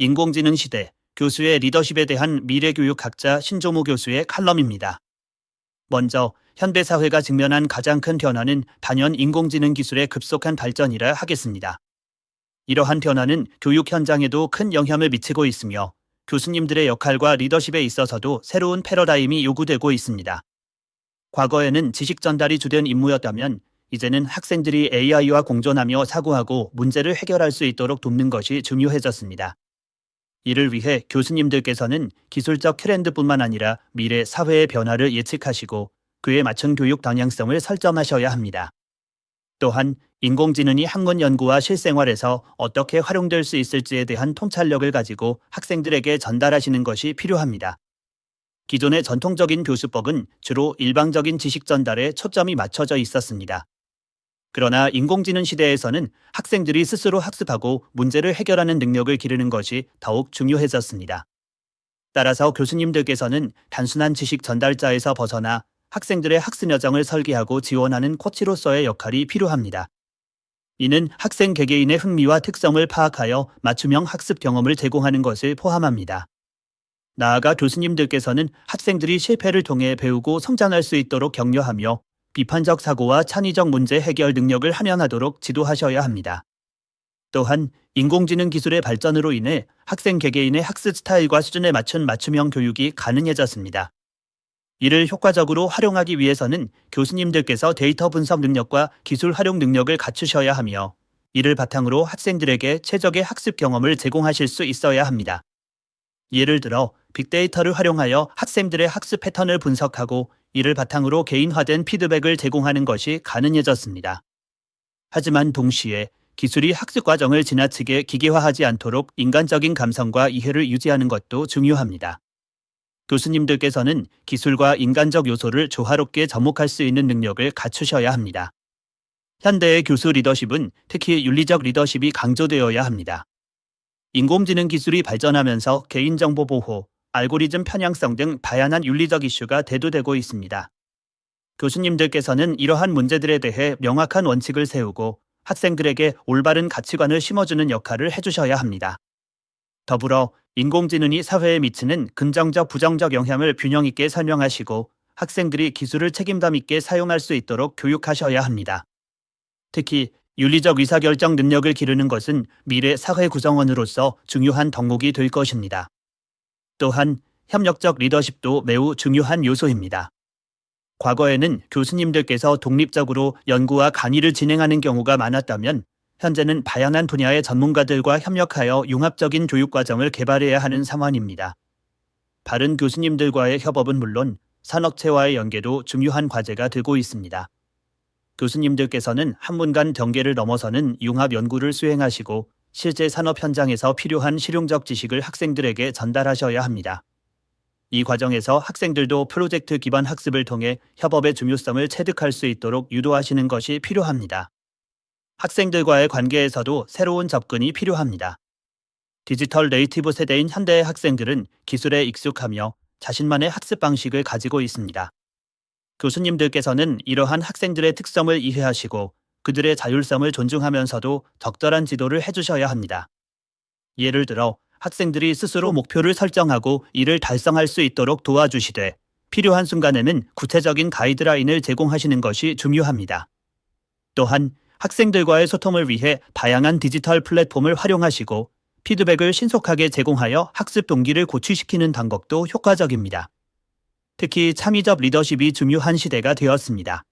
인공지능 시대, 교수의 리더십에 대한 미래교육학자 신조무 교수의 칼럼입니다. 먼저 현대 사회가 직면한 가장 큰 변화는 단연 인공지능 기술의 급속한 발전이라 하겠습니다. 이러한 변화는 교육 현장에도 큰 영향을 미치고 있으며 교수님들의 역할과 리더십에 있어서도 새로운 패러다임이 요구되고 있습니다. 과거에는 지식 전달이 주된 임무였다면 이제는 학생들이 AI와 공존하며 사고하고 문제를 해결할 수 있도록 돕는 것이 중요해졌습니다. 이를 위해 교수님들께서는 기술적 트렌드뿐만 아니라 미래 사회의 변화를 예측하시고 그에 맞춘 교육 방향성을 설정하셔야 합니다. 또한 인공지능이 학문 연구와 실생활에서 어떻게 활용될 수 있을지에 대한 통찰력을 가지고 학생들에게 전달하시는 것이 필요합니다. 기존의 전통적인 교수법은 주로 일방적인 지식 전달에 초점이 맞춰져 있었습니다. 그러나 인공지능 시대에서는 학생들이 스스로 학습하고 문제를 해결하는 능력을 기르는 것이 더욱 중요해졌습니다. 따라서 교수님들께서는 단순한 지식 전달자에서 벗어나 학생들의 학습 여정을 설계하고 지원하는 코치로서의 역할이 필요합니다. 이는 학생 개개인의 흥미와 특성을 파악하여 맞춤형 학습 경험을 제공하는 것을 포함합니다. 나아가 교수님들께서는 학생들이 실패를 통해 배우고 성장할 수 있도록 격려하며 비판적 사고와 창의적 문제 해결 능력을 함양하도록 지도하셔야 합니다. 또한 인공지능 기술의 발전으로 인해 학생 개개인의 학습 스타일과 수준에 맞춘 맞춤형 교육이 가능해졌습니다. 이를 효과적으로 활용하기 위해서는 교수님들께서 데이터 분석 능력과 기술 활용 능력을 갖추셔야 하며 이를 바탕으로 학생들에게 최적의 학습 경험을 제공하실 수 있어야 합니다. 예를 들어 빅데이터를 활용하여 학생들의 학습 패턴을 분석하고 이를 바탕으로 개인화된 피드백을 제공하는 것이 가능해졌습니다. 하지만 동시에 기술이 학습 과정을 지나치게 기계화하지 않도록 인간적인 감성과 이해를 유지하는 것도 중요합니다. 교수님들께서는 기술과 인간적 요소를 조화롭게 접목할 수 있는 능력을 갖추셔야 합니다. 현대의 교수 리더십은 특히 윤리적 리더십이 강조되어야 합니다. 인공지능 기술이 발전하면서 개인정보 보호, 알고리즘 편향성 등 다양한 윤리적 이슈가 대두되고 있습니다. 교수님들께서는 이러한 문제들에 대해 명확한 원칙을 세우고 학생들에게 올바른 가치관을 심어주는 역할을 해주셔야 합니다. 더불어 인공지능이 사회에 미치는 긍정적 부정적 영향을 균형 있게 설명하시고 학생들이 기술을 책임감 있게 사용할 수 있도록 교육하셔야 합니다. 특히 윤리적 의사결정 능력을 기르는 것은 미래 사회 구성원으로서 중요한 덕목이 될 것입니다. 또한 협력적 리더십도 매우 중요한 요소입니다. 과거에는 교수님들께서 독립적으로 연구와 강의를 진행하는 경우가 많았다면 현재는 다양한 분야의 전문가들과 협력하여 융합적인 교육과정을 개발해야 하는 상황입니다. 바른 교수님들과의 협업은 물론 산업체와의 연계도 중요한 과제가 되고 있습니다. 교수님들께서는 학문 간 경계를 넘어서는 융합 연구를 수행하시고 실제 산업 현장에서 필요한 실용적 지식을 학생들에게 전달하셔야 합니다. 이 과정에서 학생들도 프로젝트 기반 학습을 통해 협업의 중요성을 체득할 수 있도록 유도하시는 것이 필요합니다. 학생들과의 관계에서도 새로운 접근이 필요합니다. 디지털 네이티브 세대인 현대의 학생들은 기술에 익숙하며 자신만의 학습 방식을 가지고 있습니다. 교수님들께서는 이러한 학생들의 특성을 이해하시고 그들의 자율성을 존중하면서도 적절한 지도를 해주셔야 합니다. 예를 들어 학생들이 스스로 목표를 설정하고 이를 달성할 수 있도록 도와주시되 필요한 순간에는 구체적인 가이드라인을 제공하시는 것이 중요합니다. 또한 학생들과의 소통을 위해 다양한 디지털 플랫폼을 활용하시고 피드백을 신속하게 제공하여 학습 동기를 고취시키는 방법도 효과적입니다. 특히 창의적 리더십이 중요한 시대가 되었습니다.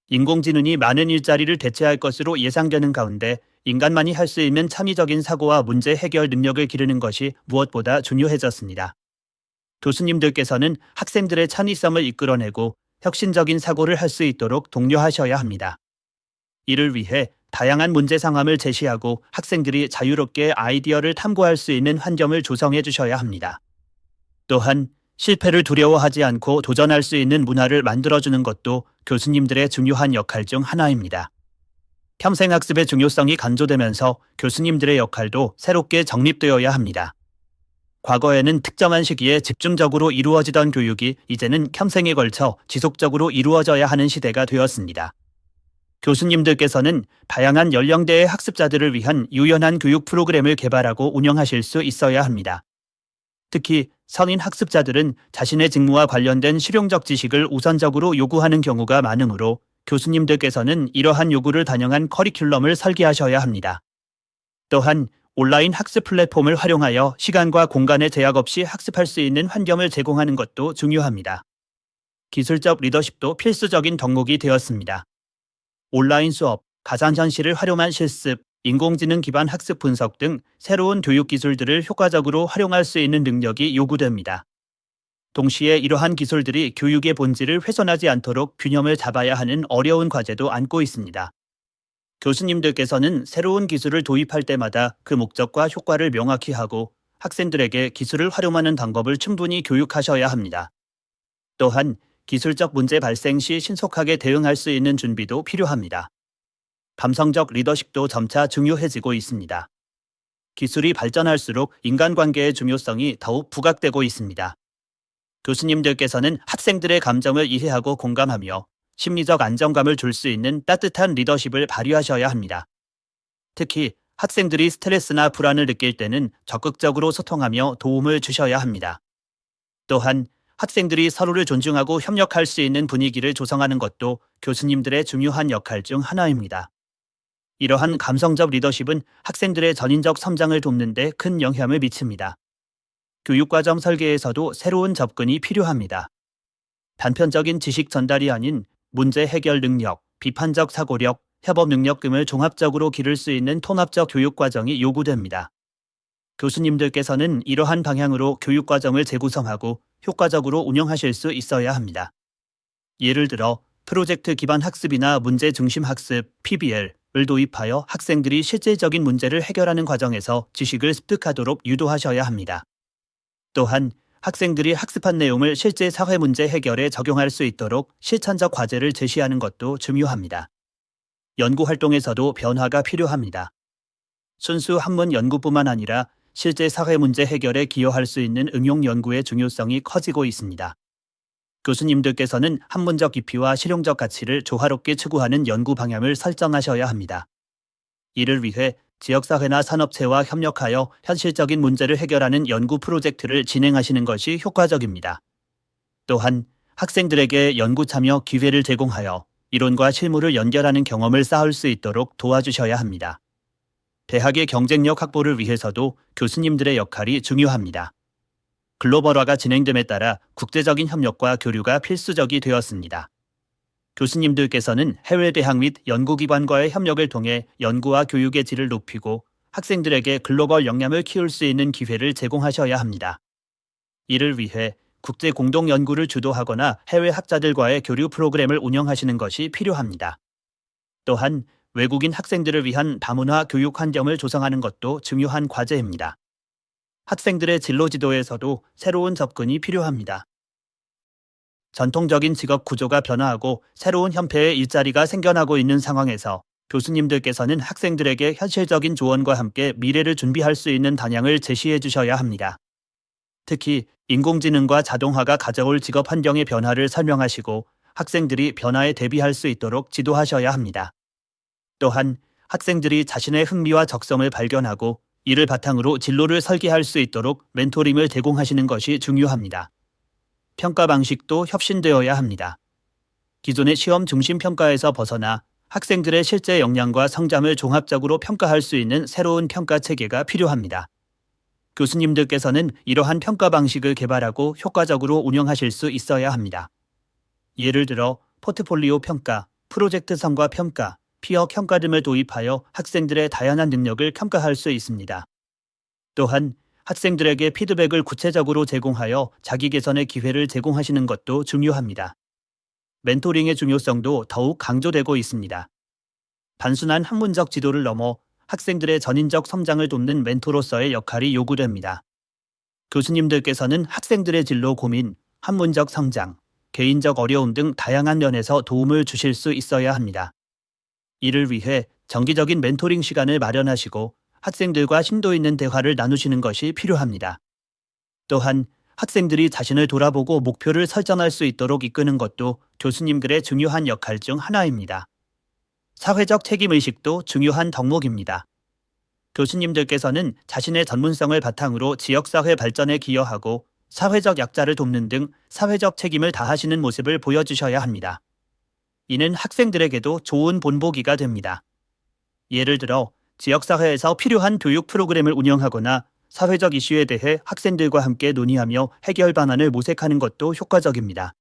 인공지능이 많은 일자리를 대체할 것으로 예상되는 가운데 인간만이 할 수 있는 창의적인 사고와 문제 해결 능력을 기르는 것이 무엇보다 중요해졌습니다. 교수님들께서는 학생들의 창의성을 이끌어내고 혁신적인 사고를 할 수 있도록 독려하셔야 합니다. 이를 위해 다양한 문제 상황을 제시하고 학생들이 자유롭게 아이디어를 탐구할 수 있는 환경을 조성해 주셔야 합니다. 또한 실패를 두려워하지 않고 도전할 수 있는 문화를 만들어주는 것도 교수님들의 중요한 역할 중 하나입니다. 평생학습의 중요성이 강조되면서 교수님들의 역할도 새롭게 정립되어야 합니다. 과거에는 특정한 시기에 집중적으로 이루어지던 교육이 이제는 평생에 걸쳐 지속적으로 이루어져야 하는 시대가 되었습니다. 교수님들께서는 다양한 연령대의 학습자들을 위한 유연한 교육 프로그램을 개발하고 운영하실 수 있어야 합니다. 특히 성인 학습자들은 자신의 직무와 관련된 실용적 지식을 우선적으로 요구하는 경우가 많으므로 교수님들께서는 이러한 요구를 반영한 커리큘럼을 설계하셔야 합니다. 또한 온라인 학습 플랫폼을 활용하여 시간과 공간의 제약 없이 학습할 수 있는 환경을 제공하는 것도 중요합니다. 기술적 리더십도 필수적인 덕목이 되었습니다. 온라인 수업, 가상현실을 활용한 실습, 인공지능 기반 학습 분석 등 새로운 교육 기술들을 효과적으로 활용할 수 있는 능력이 요구됩니다. 동시에 이러한 기술들이 교육의 본질을 훼손하지 않도록 균형을 잡아야 하는 어려운 과제도 안고 있습니다. 교수님들께서는 새로운 기술을 도입할 때마다 그 목적과 효과를 명확히 하고 학생들에게 기술을 활용하는 방법을 충분히 교육하셔야 합니다. 또한 기술적 문제 발생 시 신속하게 대응할 수 있는 준비도 필요합니다. 감성적 리더십도 점차 중요해지고 있습니다. 기술이 발전할수록 인간관계의 중요성이 더욱 부각되고 있습니다. 교수님들께서는 학생들의 감정을 이해하고 공감하며 심리적 안정감을 줄 수 있는 따뜻한 리더십을 발휘하셔야 합니다. 특히 학생들이 스트레스나 불안을 느낄 때는 적극적으로 소통하며 도움을 주셔야 합니다. 또한 학생들이 서로를 존중하고 협력할 수 있는 분위기를 조성하는 것도 교수님들의 중요한 역할 중 하나입니다. 이러한 감성적 리더십은 학생들의 전인적 성장을 돕는 데 큰 영향을 미칩니다. 교육과정 설계에서도 새로운 접근이 필요합니다. 단편적인 지식 전달이 아닌 문제 해결 능력, 비판적 사고력, 협업 능력 등을 종합적으로 기를 수 있는 통합적 교육과정이 요구됩니다. 교수님들께서는 이러한 방향으로 교육과정을 재구성하고 효과적으로 운영하실 수 있어야 합니다. 예를 들어 프로젝트 기반 학습이나 문제 중심 학습, PBL을 도입하여 학생들이 실질적인 문제를 해결하는 과정에서 지식을 습득하도록 유도하셔야 합니다. 또한 학생들이 학습한 내용을 실제 사회 문제 해결에 적용할 수 있도록 실천적 과제를 제시하는 것도 중요합니다. 연구 활동에서도 변화가 필요합니다. 순수 학문 연구뿐만 아니라 실제 사회 문제 해결에 기여할 수 있는 응용 연구의 중요성이 커지고 있습니다. 교수님들께서는 학문적 깊이와 실용적 가치를 조화롭게 추구하는 연구 방향을 설정하셔야 합니다. 이를 위해 지역사회나 산업체와 협력하여 현실적인 문제를 해결하는 연구 프로젝트를 진행하시는 것이 효과적입니다. 또한 학생들에게 연구 참여 기회를 제공하여 이론과 실무를 연결하는 경험을 쌓을 수 있도록 도와주셔야 합니다. 대학의 경쟁력 확보를 위해서도 교수님들의 역할이 중요합니다. 글로벌화가 진행됨에 따라 국제적인 협력과 교류가 필수적이 되었습니다. 교수님들께서는 해외 대학 및 연구기관과의 협력을 통해 연구와 교육의 질을 높이고 학생들에게 글로벌 역량을 키울 수 있는 기회를 제공하셔야 합니다. 이를 위해 국제 공동 연구를 주도하거나 해외 학자들과의 교류 프로그램을 운영하시는 것이 필요합니다. 또한 외국인 학생들을 위한 다문화 교육 환경을 조성하는 것도 중요한 과제입니다. 학생들의 진로 지도에서도 새로운 접근이 필요합니다. 전통적인 직업 구조가 변화하고 새로운 형태의 일자리가 생겨나고 있는 상황에서 교수님들께서는 학생들에게 현실적인 조언과 함께 미래를 준비할 수 있는 방향을 제시해 주셔야 합니다. 특히 인공지능과 자동화가 가져올 직업 환경의 변화를 설명하시고 학생들이 변화에 대비할 수 있도록 지도하셔야 합니다. 또한 학생들이 자신의 흥미와 적성을 발견하고 이를 바탕으로 진로를 설계할 수 있도록 멘토링을 제공하시는 것이 중요합니다. 평가 방식도 혁신되어야 합니다. 기존의 시험 중심 평가에서 벗어나 학생들의 실제 역량과 성장을 종합적으로 평가할 수 있는 새로운 평가 체계가 필요합니다. 교수님들께서는 이러한 평가 방식을 개발하고 효과적으로 운영하실 수 있어야 합니다. 예를 들어 포트폴리오 평가, 프로젝트 성과 평가, 피어 평가 등을 도입하여 학생들의 다양한 능력을 평가할 수 있습니다. 또한 학생들에게 피드백을 구체적으로 제공하여 자기 개선의 기회를 제공하시는 것도 중요합니다. 멘토링의 중요성도 더욱 강조되고 있습니다. 단순한 학문적 지도를 넘어 학생들의 전인적 성장을 돕는 멘토로서의 역할이 요구됩니다. 교수님들께서는 학생들의 진로 고민, 학문적 성장, 개인적 어려움 등 다양한 면에서 도움을 주실 수 있어야 합니다. 이를 위해 정기적인 멘토링 시간을 마련하시고 학생들과 심도 있는 대화를 나누시는 것이 필요합니다. 또한 학생들이 자신을 돌아보고 목표를 설정할 수 있도록 이끄는 것도 교수님들의 중요한 역할 중 하나입니다. 사회적 책임의식도 중요한 덕목입니다. 교수님들께서는 자신의 전문성을 바탕으로 지역사회 발전에 기여하고 사회적 약자를 돕는 등 사회적 책임을 다하시는 모습을 보여주셔야 합니다. 이는 학생들에게도 좋은 본보기가 됩니다. 예를 들어 지역사회에서 필요한 교육 프로그램을 운영하거나 사회적 이슈에 대해 학생들과 함께 논의하며 해결 방안을 모색하는 것도 효과적입니다.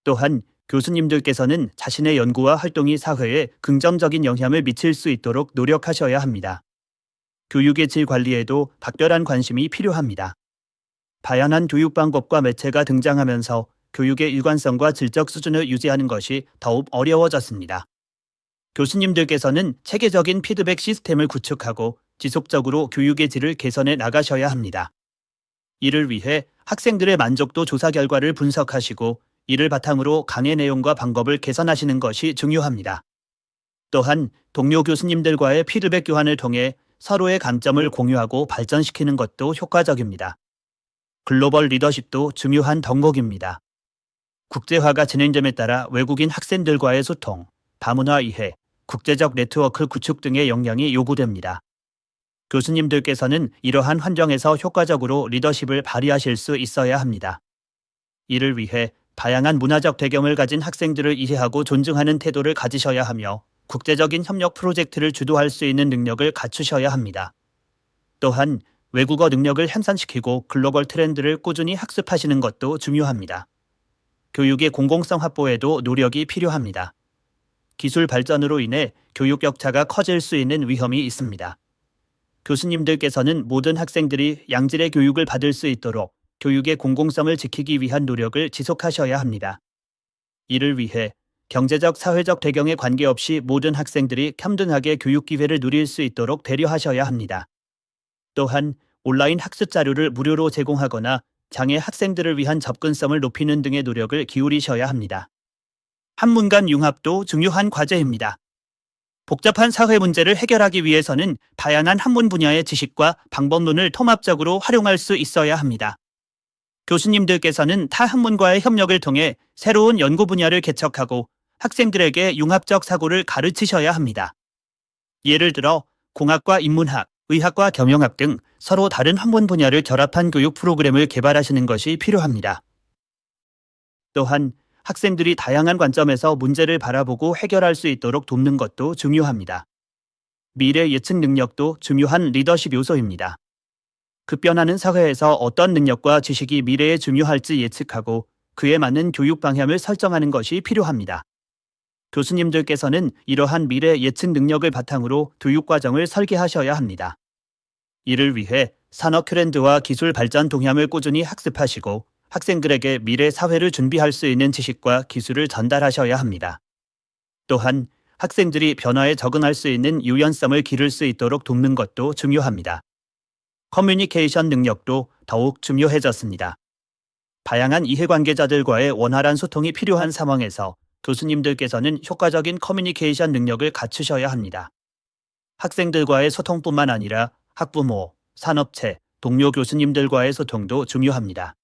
또한 교수님들께서는 자신의 연구와 활동이 사회에 긍정적인 영향을 미칠 수 있도록 노력하셔야 합니다. 교육의 질 관리에도 각별한 관심이 필요합니다. 다양한 교육 방법과 매체가 등장하면서 교육의 일관성과 질적 수준을 유지하는 것이 더욱 어려워졌습니다. 교수님들께서는 체계적인 피드백 시스템을 구축하고 지속적으로 교육의 질을 개선해 나가셔야 합니다. 이를 위해 학생들의 만족도 조사 결과를 분석하시고 이를 바탕으로 강의 내용과 방법을 개선하시는 것이 중요합니다. 또한 동료 교수님들과의 피드백 교환을 통해 서로의 강점을 공유하고 발전시키는 것도 효과적입니다. 글로벌 리더십도 중요한 덕목입니다. 국제화가 진행됨에 따라 외국인 학생들과의 소통, 다문화 이해, 국제적 네트워크 구축 등의 역량이 요구됩니다. 교수님들께서는 이러한 환경에서 효과적으로 리더십을 발휘하실 수 있어야 합니다. 이를 위해 다양한 문화적 배경을 가진 학생들을 이해하고 존중하는 태도를 가지셔야 하며 국제적인 협력 프로젝트를 주도할 수 있는 능력을 갖추셔야 합니다. 또한 외국어 능력을 향상시키고 글로벌 트렌드를 꾸준히 학습하시는 것도 중요합니다. 교육의 공공성 확보에도 노력이 필요합니다. 기술 발전으로 인해 교육 격차가 커질 수 있는 위험이 있습니다. 교수님들께서는 모든 학생들이 양질의 교육을 받을 수 있도록 교육의 공공성을 지키기 위한 노력을 지속하셔야 합니다. 이를 위해 경제적, 사회적 배경에 관계없이 모든 학생들이 평등하게 교육 기회를 누릴 수 있도록 배려하셔야 합니다. 또한 온라인 학습 자료를 무료로 제공하거나 장애 학생들을 위한 접근성을 높이는 등의 노력을 기울이셔야 합니다. 학문 간 융합도 중요한 과제입니다. 복잡한 사회 문제를 해결하기 위해서는 다양한 학문 분야의 지식과 방법론을 통합적으로 활용할 수 있어야 합니다. 교수님들께서는 타 학문과의 협력을 통해 새로운 연구 분야를 개척하고 학생들에게 융합적 사고를 가르치셔야 합니다. 예를 들어 공학과 인문학, 의학과 경영학 등 서로 다른 학문 분야를 결합한 교육 프로그램을 개발하시는 것이 필요합니다. 또한 학생들이 다양한 관점에서 문제를 바라보고 해결할 수 있도록 돕는 것도 중요합니다. 미래 예측 능력도 중요한 리더십 요소입니다. 급변하는 사회에서 어떤 능력과 지식이 미래에 중요할지 예측하고 그에 맞는 교육 방향을 설정하는 것이 필요합니다. 교수님들께서는 이러한 미래 예측 능력을 바탕으로 교육 과정을 설계하셔야 합니다. 이를 위해 산업 트렌드와 기술 발전 동향을 꾸준히 학습하시고 학생들에게 미래 사회를 준비할 수 있는 지식과 기술을 전달하셔야 합니다. 또한 학생들이 변화에 적응할 수 있는 유연성을 기를 수 있도록 돕는 것도 중요합니다. 커뮤니케이션 능력도 더욱 중요해졌습니다. 다양한 이해관계자들과의 원활한 소통이 필요한 상황에서 교수님들께서는 효과적인 커뮤니케이션 능력을 갖추셔야 합니다. 학생들과의 소통뿐만 아니라 학부모, 산업체, 동료 교수님들과의 소통도 중요합니다.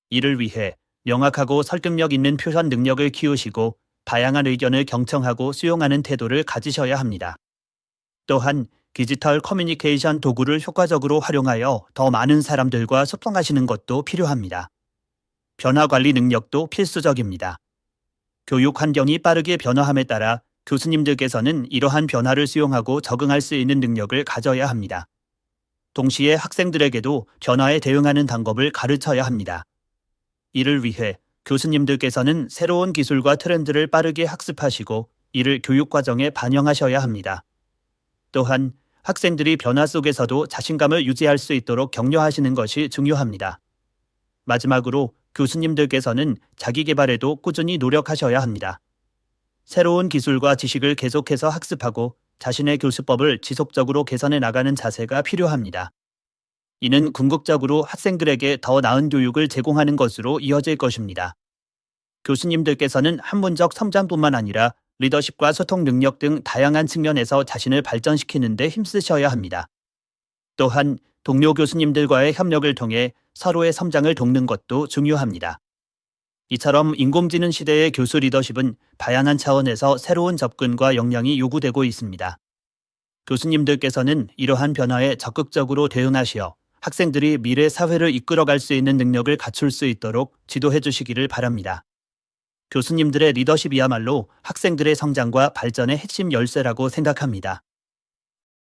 이를 위해 명확하고 설득력 있는 표현 능력을 키우시고 다양한 의견을 경청하고 수용하는 태도를 가지셔야 합니다. 또한 디지털 커뮤니케이션 도구를 효과적으로 활용하여 더 많은 사람들과 소통하시는 것도 필요합니다. 변화 관리 능력도 필수적입니다. 교육 환경이 빠르게 변화함에 따라 교수님들께서는 이러한 변화를 수용하고 적응할 수 있는 능력을 가져야 합니다. 동시에 학생들에게도 변화에 대응하는 방법을 가르쳐야 합니다. 이를 위해 교수님들께서는 새로운 기술과 트렌드를 빠르게 학습하시고 이를 교육 과정에 반영하셔야 합니다. 또한 학생들이 변화 속에서도 자신감을 유지할 수 있도록 격려하시는 것이 중요합니다. 마지막으로 교수님들께서는 자기 개발에도 꾸준히 노력하셔야 합니다. 새로운 기술과 지식을 계속해서 학습하고 자신의 교수법을 지속적으로 개선해 나가는 자세가 필요합니다. 이는 궁극적으로 학생들에게 더 나은 교육을 제공하는 것으로 이어질 것입니다. 교수님들께서는 학문적 성장뿐만 아니라 리더십과 소통 능력 등 다양한 측면에서 자신을 발전시키는 데 힘쓰셔야 합니다. 또한 동료 교수님들과의 협력을 통해 서로의 성장을 돕는 것도 중요합니다. 이처럼 인공지능 시대의 교수 리더십은 다양한 차원에서 새로운 접근과 역량이 요구되고 있습니다. 교수님들께서는 이러한 변화에 적극적으로 대응하시어 학생들이 미래 사회를 이끌어갈 수 있는 능력을 갖출 수 있도록 지도해 주시기를 바랍니다. 교수님들의 리더십이야말로 학생들의 성장과 발전의 핵심 열쇠라고 생각합니다.